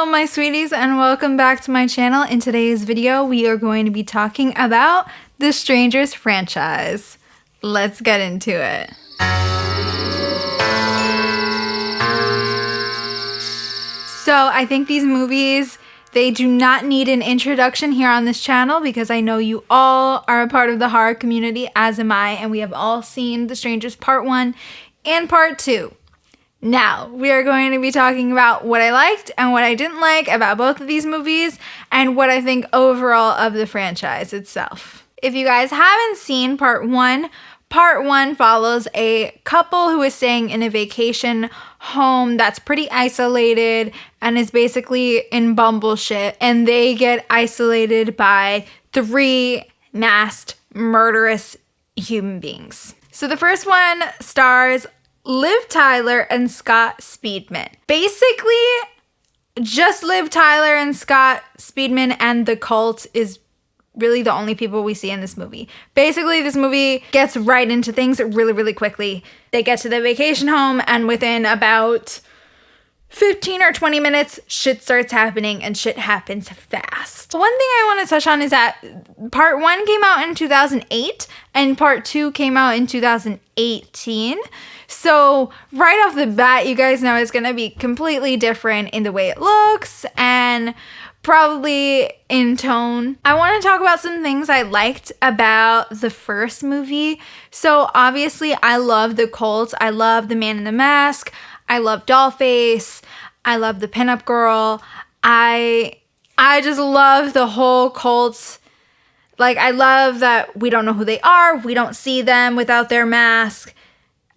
Hello my sweeties and welcome back to my channel. In today's video we are going to be talking about the Strangers franchise. Let's get into it. So I think these movies, they do not need an introduction here on this channel because I know you all are a part of the horror community, as am I, and we have all seen The Strangers Part 1 and Part 2. Now, we are going to be talking about what I liked and what I didn't like about both of these movies and what I think overall of the franchise itself. If you guys haven't seen Part 1 follows a couple who is staying in a vacation home that's pretty isolated and is basically in bumble shit, and they get isolated by 3 masked murderous human beings. So the first one stars Liv Tyler and Scott Speedman. Basically, just Liv Tyler and Scott Speedman and the cult is really the only people we see in this movie. Basically, this movie gets right into things really quickly. They get to the vacation home and within about 15 or 20 minutes, shit starts happening and shit happens fast. One thing I want to touch on is that Part 1 came out in 2008 and Part 2 came out in 2018. So right off the bat, you guys know it's going to be completely different in the way it looks and probably in tone. I want to talk about some things I liked about the first movie. So obviously I love the cult. I love the man in the mask. I love Dollface. I love the pinup girl. I just love the whole cult. Like, I love that we don't know who they are. We don't see them without their mask.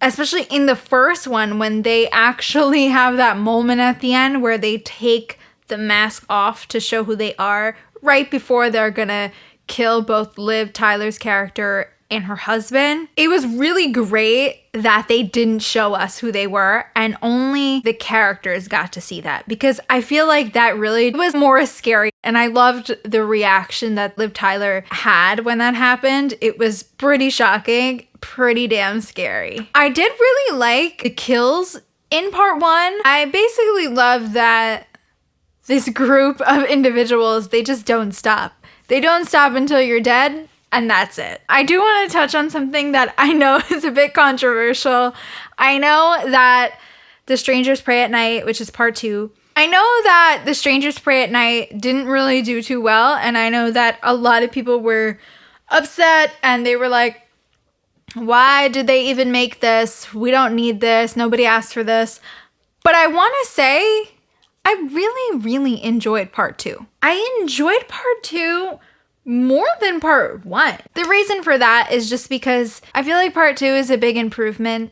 Especially in the first one when they actually have that moment at the end where they take the mask off to show who they are right before they're gonna kill both Liv Tyler's character and her husband. It was really great that they didn't show us who they were and only the characters got to see that, because I feel like that really was more scary, and I loved the reaction that Liv Tyler had when that happened. It was pretty shocking, pretty damn scary. I did really like the kills in Part 1. I basically love that this group of individuals, they just don't stop. They don't stop until you're dead, and that's it. I do want to touch on something that I know is a bit controversial. I know that The Strangers Prey at Night, which is Part 2, I know that The Strangers Prey at Night didn't really do too well, and I know that a lot of people were upset, and they were like, why did they even make this? We don't need this. Nobody asked for this. But I want to say, I really enjoyed Part 2. I enjoyed Part 2 more than Part 1. The reason for that is just because I feel like Part 2 is a big improvement,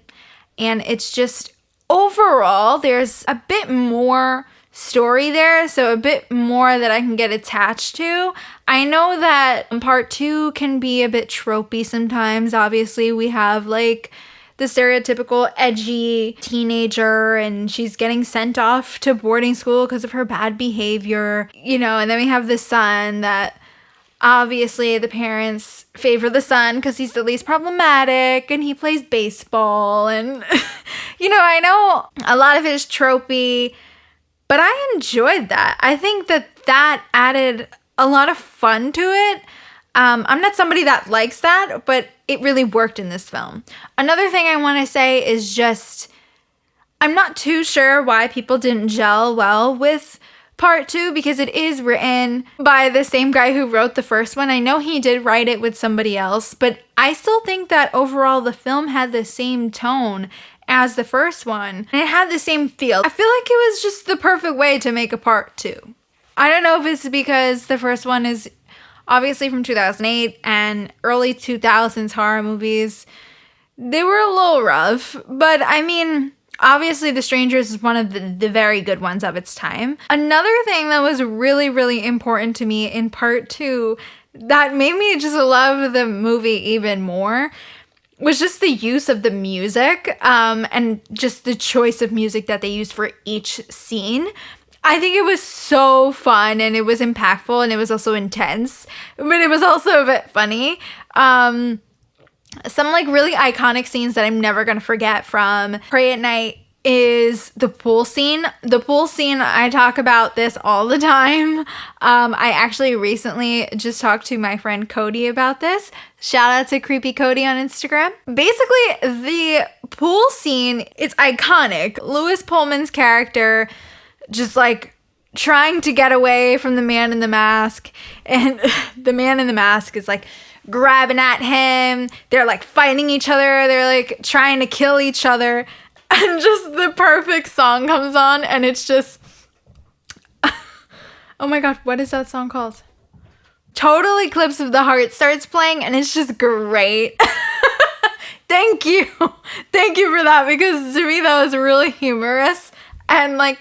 and it's just overall there's a bit more story there, so a bit more that I can get attached to. I know that Part 2 can be a bit tropey sometimes. Obviously, we have like the stereotypical edgy teenager and she's getting sent off to boarding school because of her bad behavior, you know, and then we have the son that obviously the parents favor the son because he's the least problematic and he plays baseball and, you know, I know a lot of it is tropey, but I enjoyed that. I think that added a lot of fun to it. I'm not somebody that likes that, but it really worked in this film. Another thing I want to say is just, I'm not too sure why people didn't gel well with Part 2 because it is written by the same guy who wrote the first one. I know he did write it with somebody else, but I still think that overall the film had the same tone as the first one, and it had the same feel. I feel like it was just the perfect way to make a Part 2. I don't know if it's because the first one is obviously from 2008 and early 2000s horror movies, they were a little rough, but I mean, obviously The Strangers is one of the very good ones of its time. Another thing that was really important to me in Part 2 that made me just love the movie even more was just the use of the music and just the choice of music that they used for each scene. I think it was so fun and it was impactful and it was also intense, but it was also a bit funny. Some like really iconic scenes that I'm never gonna forget from Prey at Night is the pool scene. The pool scene, I talk about this all the time. I actually recently just talked to my friend Cody about this. Shout out to Creepy Cody on Instagram. Basically, the pool scene, it's iconic. Lewis Pullman's character just like trying to get away from the man in the mask, and the man in the mask is like grabbing at him. They're like fighting each other. They're like trying to kill each other. And just the perfect song comes on, and it's just, oh my god, what is that song called? Total Eclipse of the Heart starts playing, and it's just great. Thank you. Thank you for that, because to me that was really humorous. And like,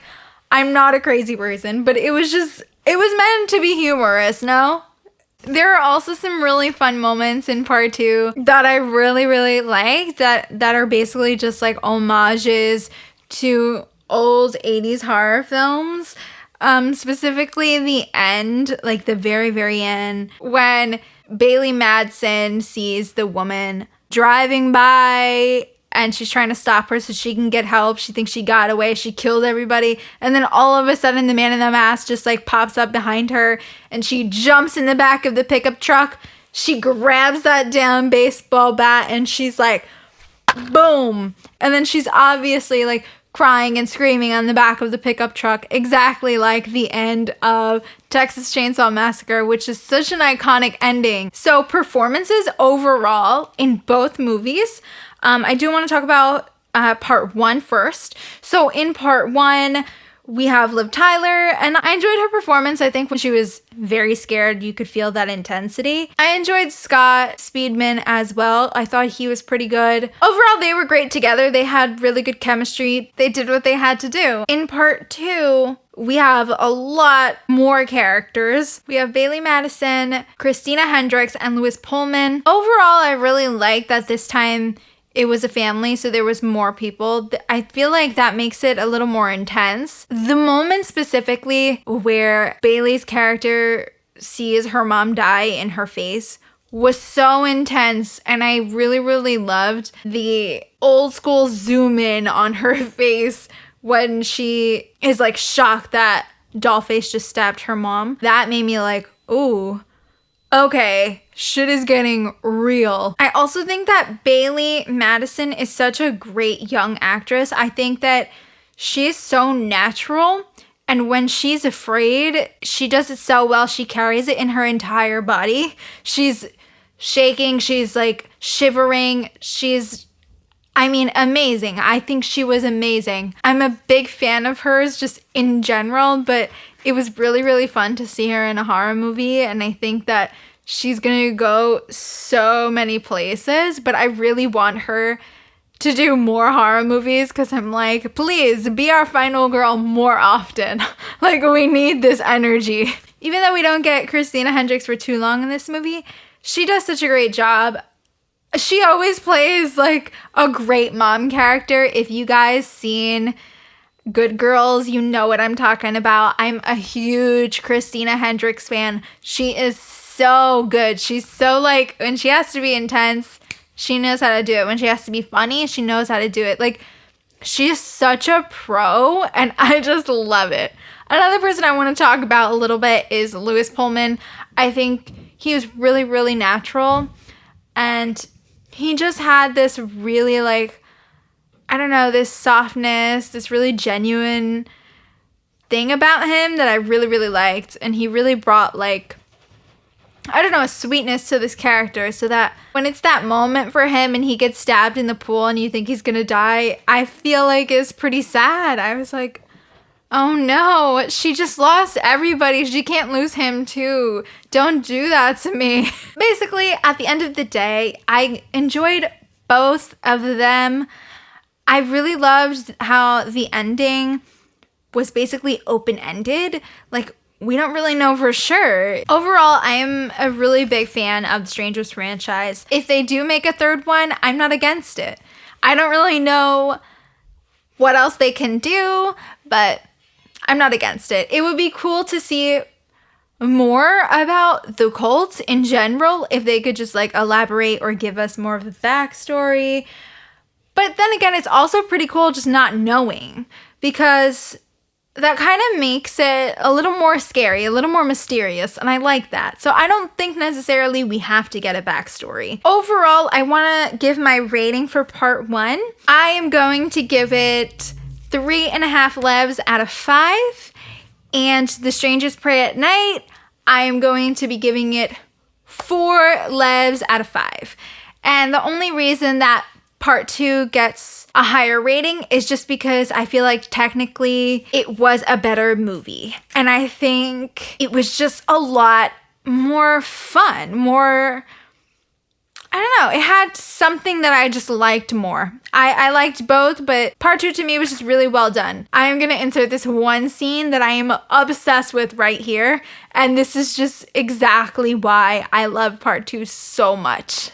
I'm not a crazy person, but it was meant to be humorous, no? There are also some really fun moments in part 2 that I really, really liked that are basically just like homages to old 80s horror films. Specifically the end, like the very, very end, when Bailey Madsen sees the woman driving by and she's trying to stop her so she can get help. She thinks she got away. She killed everybody. And then all of a sudden, the man in the mask just like pops up behind her and she jumps in the back of the pickup truck. She grabs that damn baseball bat and she's like, boom. And then she's obviously like crying and screaming on the back of the pickup truck, exactly like the end of Texas Chainsaw Massacre, which is such an iconic ending. So performances overall in both movies. I do want to talk about part 1 first. So in part 1, we have Liv Tyler, and I enjoyed her performance. I think when she was very scared, you could feel that intensity. I enjoyed Scott Speedman as well. I thought he was pretty good. Overall, they were great together. They had really good chemistry. They did what they had to do. In part 2, we have a lot more characters. We have Bailey Madsen, Christina Hendricks, and Lewis Pullman. Overall, I really like that this time it was a family, so there was more people. I feel like that makes it a little more intense. The moment specifically where Bailey's character sees her mom die in her face was so intense, and I really, really loved the old school zoom in on her face when she is like shocked that Dollface just stabbed her mom. That made me like, ooh, okay, shit is getting real. I also think that Bailey Madsen is such a great young actress. I think that she's so natural, and when she's afraid, she does it so well. She carries it in her entire body. She's shaking, she's like shivering, amazing. I think she was amazing. I'm a big fan of hers just in general, but it was really, really fun to see her in a horror movie, and I think that she's gonna go so many places, but I really want her to do more horror movies because I'm like, please be our final girl more often. Like, we need this energy. Even though we don't get Christina Hendricks for too long in this movie, she does such a great job. She always plays like a great mom character. If you guys seen Good Girls, you know what I'm talking about. I'm a huge Christina Hendricks fan. She is so good. She's so like, when she has to be intense, she knows how to do it. When she has to be funny, she knows how to do it. Like, she's such a pro, and I just love it. Another person I want to talk about a little bit is Lewis Pullman. I think he was really, really natural, and he just had this really like, I don't know, this softness, this really genuine thing about him that I really, really liked. And he really brought like, I don't know, a sweetness to this character, so that when it's that moment for him and he gets stabbed in the pool and you think he's gonna die, I feel like it's pretty sad. I was like, oh no, she just lost everybody. She can't lose him too. Don't do that to me. Basically, at the end of the day, I enjoyed both of them. I really loved how the ending was basically open-ended. Like, we don't really know for sure. Overall, I am a really big fan of the Strangers franchise. If they do make a third one, I'm not against it. I don't really know what else they can do, but I'm not against it. It would be cool to see more about the cult in general, if they could just like elaborate or give us more of the backstory. But then again, it's also pretty cool just not knowing, because that kind of makes it a little more scary, a little more mysterious, and I like that. So I don't think necessarily we have to get a backstory. Overall, I want to give my rating for part 1. I am going to give it 3.5 levs out of 5. And The Strangers Prey at Night, I am going to be giving it 4 levs out of 5. And the only reason that part 2 gets a higher rating is just because I feel like technically it was a better movie. And I think it was just a lot more fun, more, I don't know, it had something that I just liked more. I liked both, but part 2 to me was just really well done. I am going to insert this one scene that I am obsessed with right here. And this is just exactly why I love part 2 so much.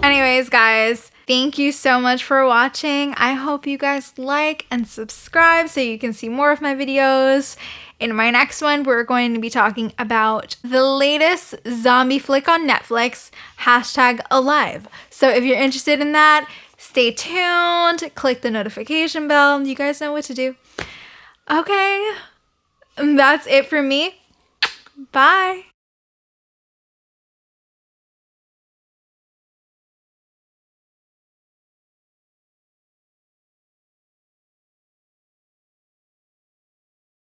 Anyways, guys, thank you so much for watching. I hope you guys like and subscribe so you can see more of my videos. In my next one, we're going to be talking about the latest zombie flick on Netflix, #Alive. So if you're interested in that, stay tuned, click the notification bell. You guys know what to do. Okay, that's it for me. Bye.